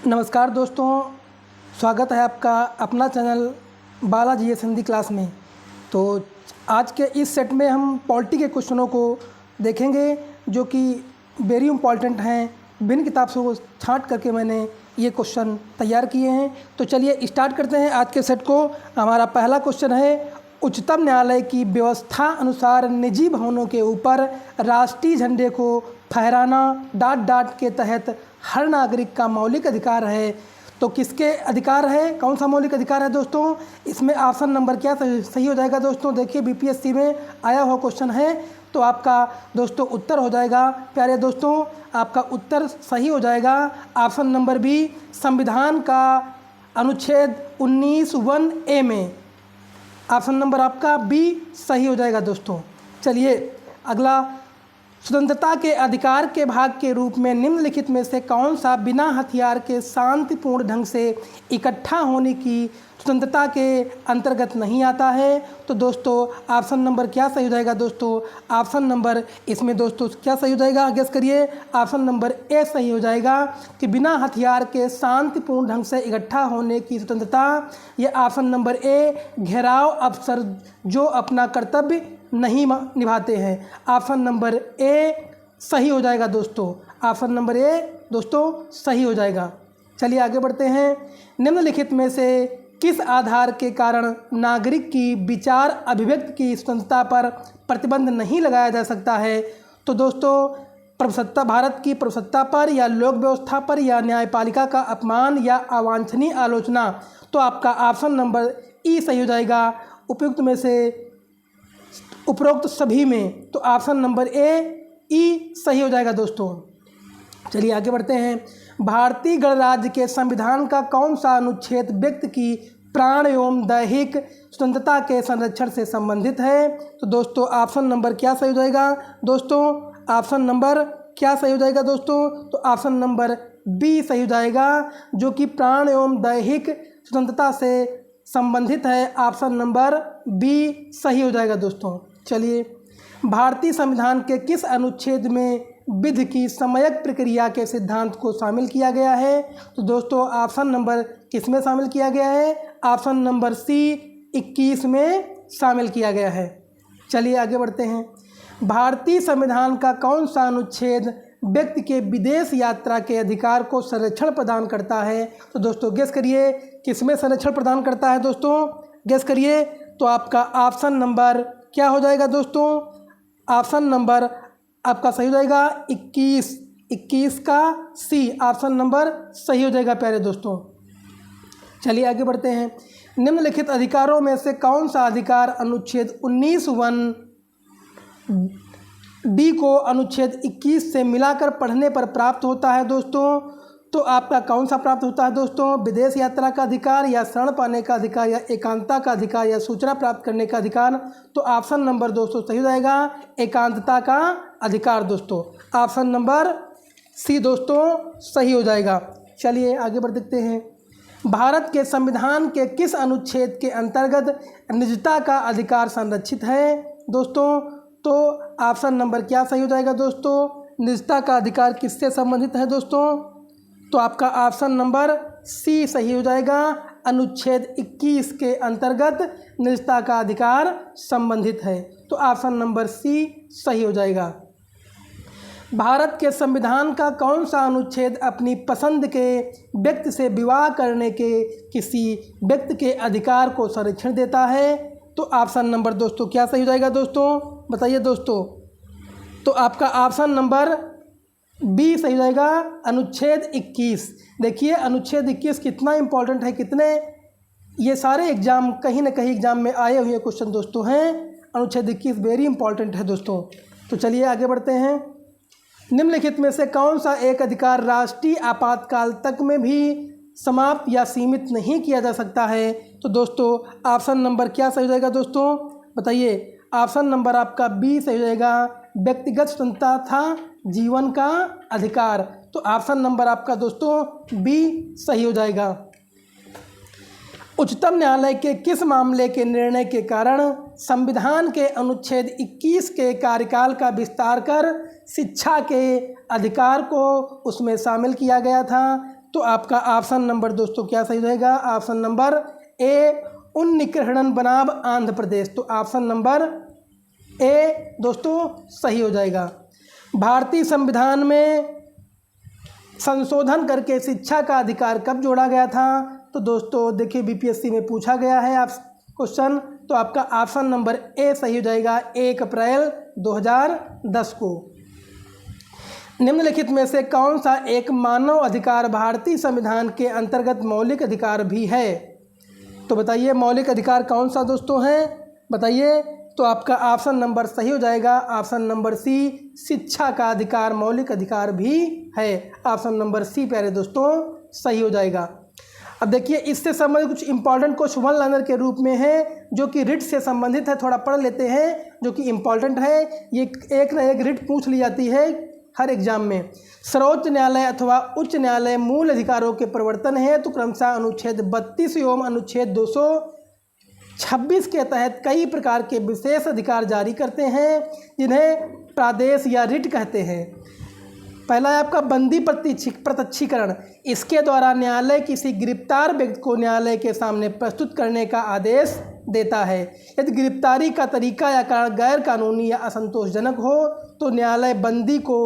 नमस्कार दोस्तों, स्वागत है आपका अपना channel Balaji S Hindi class में। तो आज के इस सेट में हम पॉलिटी के क्वेश्चनों को देखेंगे जो कि वेरी इम्पॉर्टेंट हैं। भिन्न किताब से वो छांट करके मैंने ये क्वेश्चन तैयार किए हैं। तो चलिए स्टार्ट करते हैं आज के सेट को। हमारा पहला क्वेश्चन है, उच्चतम न्यायालय की व्यवस्था अनुसार निजी भवनों के ऊपर राष्ट्रीय झंडे को फहराना ... के तहत हर नागरिक का मौलिक अधिकार है। तो किसके अधिकार है, कौन सा मौलिक अधिकार है दोस्तों? इसमें ऑप्शन नंबर क्या सही हो जाएगा दोस्तों? देखिए बीपीएससी में आया हुआ क्वेश्चन है, तो आपका दोस्तों उत्तर हो जाएगा प्यारे दोस्तों, आपका उत्तर सही हो जाएगा ऑप्शन नंबर बी, संविधान का अनुच्छेद 19(1)A में। ऑप्शन नंबर आपका बी सही हो जाएगा दोस्तों। चलिए अगला, स्वतंत्रता के अधिकार के भाग के रूप में निम्नलिखित में से कौन सा बिना हथियार के शांतिपूर्ण ढंग से इकट्ठा होने की स्वतंत्रता के अंतर्गत नहीं आता है? तो दोस्तों ऑप्शन नंबर क्या सही हो जाएगा दोस्तों? ऑप्शन नंबर इसमें दोस्तों क्या सही हो जाएगा, गेस करिए। ऑप्शन नंबर ए सही हो जाएगा कि बिना हथियार के शांतिपूर्ण ढंग से इकट्ठा होने की स्वतंत्रता। ये ऑप्शन नंबर ए, घेराव अफसर जो अपना कर्तव्य नहीं निभाते हैं। ऑप्शन नंबर ए सही हो जाएगा दोस्तों, ऑप्शन नंबर ए दोस्तों सही हो जाएगा। चलिए आगे बढ़ते हैं। निम्नलिखित में से किस आधार के कारण नागरिक की विचार अभिव्यक्ति की स्वतंत्रता पर प्रतिबंध नहीं लगाया जा सकता है? तो दोस्तों प्रभुसत्ता, भारत की प्रभुसत्ता पर या लोक व्यवस्था पर या न्यायपालिका का अपमान या अवांछनीय आलोचना। तो आपका ऑप्शन नंबर ई सही हो जाएगा उपयुक्त में से उपरोक्त सभी में। तो ऑप्शन नंबर ए ई सही हो जाएगा दोस्तों। चलिए आगे बढ़ते हैं। भारतीय गणराज्य के संविधान का कौन सा अनुच्छेद व्यक्ति की प्राण एवं दैहिक स्वतंत्रता के संरक्षण से संबंधित है? तो दोस्तों ऑप्शन नंबर क्या सही हो जाएगा दोस्तों? ऑप्शन नंबर क्या सही हो जाएगा दोस्तों? तो ऑप्शन नंबर बी सही हो जाएगा, जो कि प्राण एवं दैहिक स्वतंत्रता से संबंधित है। ऑप्शन नंबर बी सही हो जाएगा दोस्तों। चलिए, भारतीय संविधान के किस अनुच्छेद में विधि की समयक प्रक्रिया के सिद्धांत को शामिल किया गया है? तो दोस्तों ऑप्शन नंबर किस में शामिल किया गया है? ऑप्शन नंबर सी 21 में शामिल किया गया है। चलिए आगे बढ़ते हैं। भारतीय संविधान का कौन सा अनुच्छेद व्यक्ति के विदेश यात्रा के अधिकार को संरक्षण प्रदान करता है? तो दोस्तों गेस करिए किस में संरक्षण प्रदान करता है दोस्तों? गेस करिए। तो आपका ऑप्शन नंबर क्या हो जाएगा दोस्तों? ऑप्शन नंबर आपका सही हो जाएगा 21 का सी, ऑप्शन नंबर सही हो जाएगा प्यारे दोस्तों। चलिए आगे बढ़ते हैं। निम्नलिखित अधिकारों में से कौन सा अधिकार अनुच्छेद 19(1)D को अनुच्छेद 21 से मिलाकर पढ़ने पर प्राप्त होता है दोस्तों? तो आपका कौन सा प्राप्त होता है दोस्तों? विदेश यात्रा का अधिकार या शरण पाने का अधिकार या एकांतता का अधिकार या सूचना प्राप्त करने का अधिकार? तो ऑप्शन नंबर दोस्तों सही हो जाएगा एकांतता का अधिकार दोस्तों। ऑप्शन नंबर सी दोस्तों सही हो जाएगा। चलिए आगे बढ़ देखते हैं। भारत के संविधान के किस अनुच्छेद के अंतर्गत निजता का अधिकार संरक्षित है दोस्तों? तो ऑप्शन नंबर क्या सही हो जाएगा दोस्तों? निजता का अधिकार किससे संबंधित है दोस्तों? तो आपका ऑप्शन नंबर सी सही हो जाएगा, अनुच्छेद 21 के अंतर्गत निजता का अधिकार संबंधित है। तो ऑप्शन नंबर सी सही हो जाएगा। भारत के संविधान का कौन सा अनुच्छेद अपनी पसंद के व्यक्ति से विवाह करने के किसी व्यक्ति के अधिकार को संरक्षण देता है? तो ऑप्शन नंबर दोस्तों क्या सही हो जाएगा दोस्तों? बताइए दोस्तों। तो आपका ऑप्शन नंबर बी सही हो जाएगा, अनुच्छेद 21। देखिए अनुच्छेद 21 कितना इंपॉर्टेंट है, कितने ये सारे एग्जाम कहीं ना कहीं एग्जाम में आए हुए क्वेश्चन दोस्तों हैं। अनुच्छेद 21 वेरी इंपॉर्टेंट है दोस्तों। तो चलिए आगे बढ़ते हैं। निम्नलिखित में से कौन सा एक अधिकार राष्ट्रीय आपातकाल तक में भी समाप्त या सीमित नहीं किया जा सकता है? तो दोस्तों ऑप्शन नंबर क्या सही हो जाएगा दोस्तों? बताइए। ऑप्शन नंबर आपका बी सही हो जाएगा, व्यक्तिगत स्वतंत्रता था जीवन का अधिकार। तो ऑप्शन नंबर आपका दोस्तों बी सही हो जाएगा। उच्चतम न्यायालय के किस मामले के निर्णय के कारण संविधान के अनुच्छेद 21 के कार्यकाल का विस्तार कर शिक्षा के अधिकार को उसमें शामिल किया गया था? तो आपका ऑप्शन नंबर दोस्तों क्या सही हो जाएगा? ऑप्शन नंबर ए उन्निकृष्णन बनाम आंध्र प्रदेश। तो ऑप्शन नंबर ए दोस्तों सही हो जाएगा। भारतीय संविधान में संशोधन करके शिक्षा का अधिकार कब जोड़ा गया था? तो दोस्तों देखिए बीपीएससी में पूछा गया है आप क्वेश्चन, तो आपका ऑप्शन नंबर ए सही हो जाएगा 1 अप्रैल 2010 को। निम्नलिखित में से कौन सा एक मानव अधिकार भारतीय संविधान के अंतर्गत मौलिक अधिकार भी है? तो बताइए मौलिक अधिकार कौन सा दोस्तों है, बताइए। तो आपका ऑप्शन नंबर सही हो जाएगा, ऑप्शन नंबर सी शिक्षा का अधिकार मौलिक अधिकार भी है। ऑप्शन नंबर सी प्यारे दोस्तों सही हो जाएगा। अब देखिए इससे संबंधित कुछ इंपॉर्टेंट क्वेश्चन वन लाइनर के रूप में है जो कि रिट से संबंधित है, थोड़ा पढ़ लेते हैं जो कि इम्पॉर्टेंट है। ये एक ना एक रिट पूछ ली जाती है हर एग्जाम में। सर्वोच्च न्यायालय अथवा उच्च न्यायालय मूल अधिकारों के प्रवर्तन है तो क्रमशः अनुच्छेद 32 एवं अनुच्छेद 226 के तहत कई प्रकार के विशेष अधिकार जारी करते हैं जिन्हें प्रादेश या रिट कहते हैं। पहला है आपका बंदी प्रत्यक्षीकरण। इसके द्वारा न्यायालय किसी गिरफ्तार व्यक्ति को न्यायालय के सामने प्रस्तुत करने का आदेश देता है। यदि गिरफ्तारी का तरीका या कारण गैर कानूनी या असंतोषजनक हो तो न्यायालय बंदी को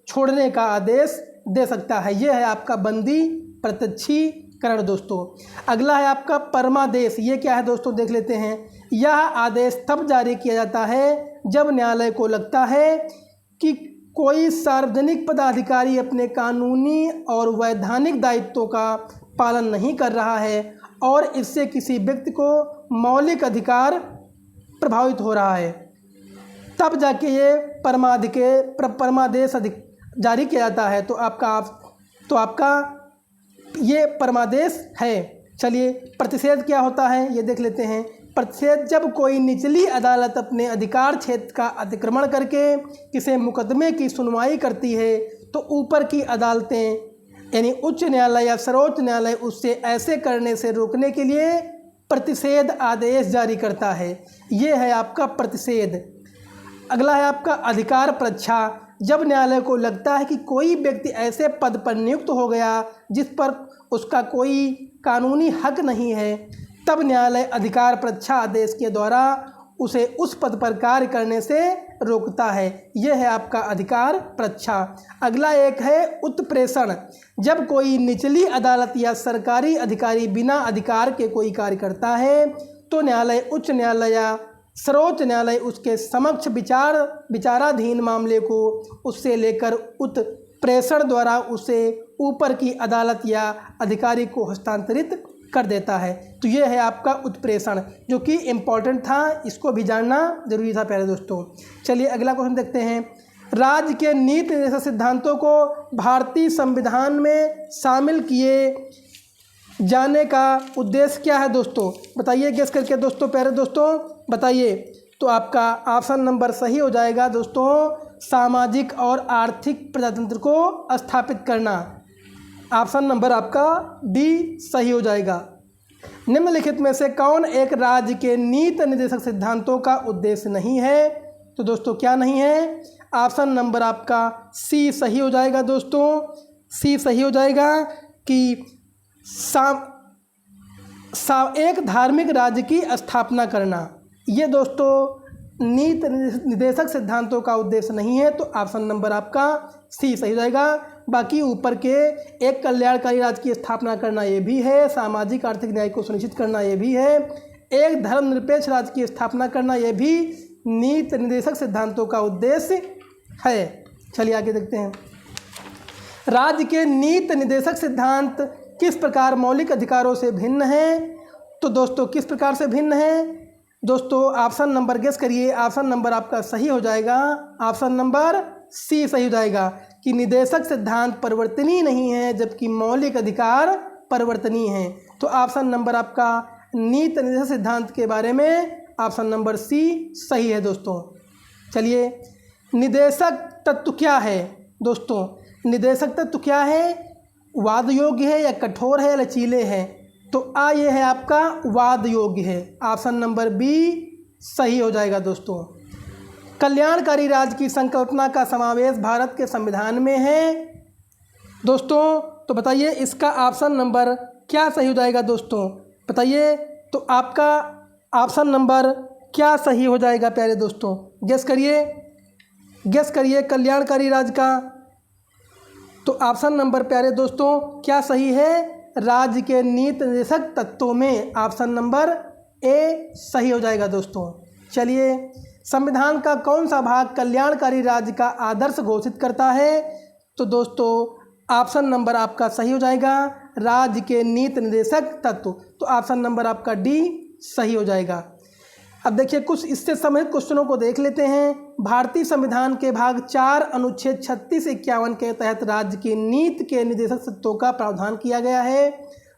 छोड़ने का आदेश दे सकता है। यह है आपका बंदी प्रत्यक्षीकरण दोस्तों। अगला है आपका परमादेश। ये क्या है दोस्तों देख लेते हैं। यह आदेश तब जारी किया जाता है जब न्यायालय को लगता है कि कोई सार्वजनिक पदाधिकारी अपने कानूनी और वैधानिक दायित्वों का पालन नहीं कर रहा है और इससे किसी व्यक्ति को मौलिक अधिकार प्रभावित हो रहा है, तब जाके ये परमादेश जारी किया जाता है। तो आपका ये परमादेश है। चलिए प्रतिषेध क्या होता है ये देख लेते हैं। प्रतिषेध जब कोई निचली अदालत अपने अधिकार क्षेत्र का अतिक्रमण करके किसी मुकदमे की सुनवाई करती है तो ऊपर की अदालतें यानी उच्च न्यायालय या सर्वोच्च न्यायालय उससे ऐसे करने से रोकने के लिए प्रतिषेध आदेश जारी करता है। ये है आपका प्रतिषेध। अगला है आपका अधिकार परीक्षा। जब न्यायालय को लगता है कि कोई व्यक्ति ऐसे पद पर नियुक्त हो गया जिस पर उसका कोई कानूनी हक नहीं है तब न्यायालय अधिकार परीक्षा आदेश के द्वारा उसे उस पद पर कार्य करने से रोकता है। यह है आपका अधिकार परीक्षा। अगला एक है उत्प्रेषण। जब कोई निचली अदालत या सरकारी अधिकारी बिना अधिकार के कोई कार्य करता है तो न्यायालय उच्च न्यायालय या सर्वोच्च न्यायालय उसके समक्ष विचाराधीन मामले को उससे लेकर उत्प्रेषण द्वारा उसे ऊपर की अदालत या अधिकारी को हस्तांतरित कर देता है। तो ये है आपका उत्प्रेषण जो कि इम्पॉर्टेंट था, इसको भी जानना जरूरी था प्यारे दोस्तों। चलिए अगला क्वेश्चन देखते हैं। राज्य के नीति निर्देशक सिद्धांतों को भारतीय संविधान में शामिल किए जाने का उद्देश्य क्या है दोस्तों? बताइए गेस करके दोस्तों, प्यारे दोस्तों बताइए। तो आपका ऑप्शन नंबर सही हो जाएगा दोस्तों, सामाजिक और आर्थिक प्रजातंत्र को स्थापित करना। ऑप्शन नंबर आपका डी सही हो जाएगा। निम्नलिखित में से कौन एक राज्य के नीति निर्देशक सिद्धांतों का उद्देश्य नहीं है? तो दोस्तों क्या नहीं है? ऑप्शन नंबर आपका सी सही हो जाएगा दोस्तों। सी सही हो जाएगा कि एक धार्मिक राज्य की स्थापना करना। ये दोस्तों नीति निर्देशक सिद्धांतों का उद्देश्य नहीं है। तो ऑप्शन नंबर आपका सी सही हो जाएगा। बाकी ऊपर के एक कल्याणकारी राज्य की स्थापना करना ये भी है, सामाजिक आर्थिक न्याय को सुनिश्चित करना ये भी है, एक धर्मनिरपेक्ष राज्य की स्थापना करना ये भी नीति निर्देशक सिद्धांतों का उद्देश्य है। चलिए आगे देखते हैं। राज्य के नीति निर्देशक सिद्धांत किस प्रकार मौलिक अधिकारों से भिन्न है? तो दोस्तों किस प्रकार से भिन्न है दोस्तों? ऑप्शन नंबर गेस करिए। ऑप्शन नंबर आपका सही हो जाएगा, ऑप्शन नंबर सी सही हो जाएगा कि निदेशक सिद्धांत परिवर्तनीय नहीं है जबकि मौलिक अधिकार परिवर्तनीय है। तो ऑप्शन नंबर आपका नीति निर्देशक सिद्धांत के बारे में ऑप्शन नंबर सी सही है दोस्तों। चलिए निदेशक तत्व क्या है दोस्तों? निदेशक तत्व क्या है? वाद योग्य है या कठोर है या लचीले है? तो ये है आपका वाद योग्य है। ऑप्शन नंबर बी सही हो जाएगा दोस्तों। कल्याणकारी राज्य की संकल्पना का समावेश भारत के संविधान में है दोस्तों। तो बताइए इसका ऑप्शन नंबर क्या सही हो जाएगा दोस्तों? बताइए तो आपका ऑप्शन नंबर क्या सही हो जाएगा प्यारे दोस्तों? गेस करिए कल्याणकारी राज्य का। तो ऑप्शन नंबर प्यारे दोस्तों क्या सही है? राज्य के नीति निर्देशक तत्वों में ऑप्शन नंबर ए सही हो जाएगा दोस्तों। चलिए, संविधान का कौन सा भाग कल्याणकारी राज्य का आदर्श घोषित करता है? तो दोस्तों ऑप्शन नंबर आपका सही हो जाएगा, राज्य के नीति निर्देशक तत्व। तो ऑप्शन नंबर आपका डी सही हो जाएगा। अब देखिए कुछ इससे संबंधित क्वेश्चनों को देख लेते हैं। भारतीय संविधान के भाग 4 अनुच्छेद 36-51 के तहत राज्य की नीति के निर्देशक तत्वों का प्रावधान किया गया है।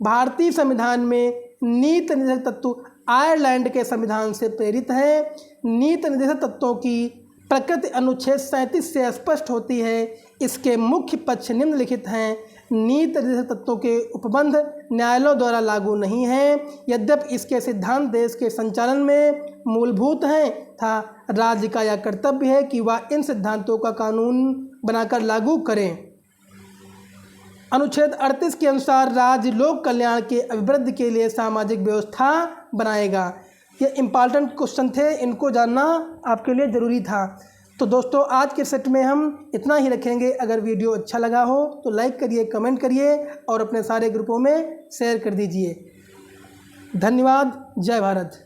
भारतीय संविधान में नीति निर्देशक तत्व आयरलैंड के संविधान से प्रेरित है। नीति निर्देशक तत्वों की प्रकृति अनुच्छेद 37 से स्पष्ट होती है। इसके मुख्य पक्ष निम्नलिखित हैं। नीति निर्देशक तत्वों के उपबंध न्यायालयों द्वारा लागू नहीं हैं, यद्यपि इसके सिद्धांत देश के संचालन में मूलभूत हैं तथा राज्य का यह कर्तव्य है कि वह इन सिद्धांतों का कानून बनाकर लागू करें। अनुच्छेद 38 के अनुसार राज्य लोक कल्याण के अभिवृद्धि के लिए सामाजिक व्यवस्था बनाएगा। ये इम्पॉर्टेंट क्वेश्चन थे, इनको जानना आपके लिए ज़रूरी था। तो दोस्तों आज के सेट में हम इतना ही रखेंगे। अगर वीडियो अच्छा लगा हो तो लाइक करिए, कमेंट करिए और अपने सारे ग्रुपों में शेयर कर दीजिए। धन्यवाद। जय भारत।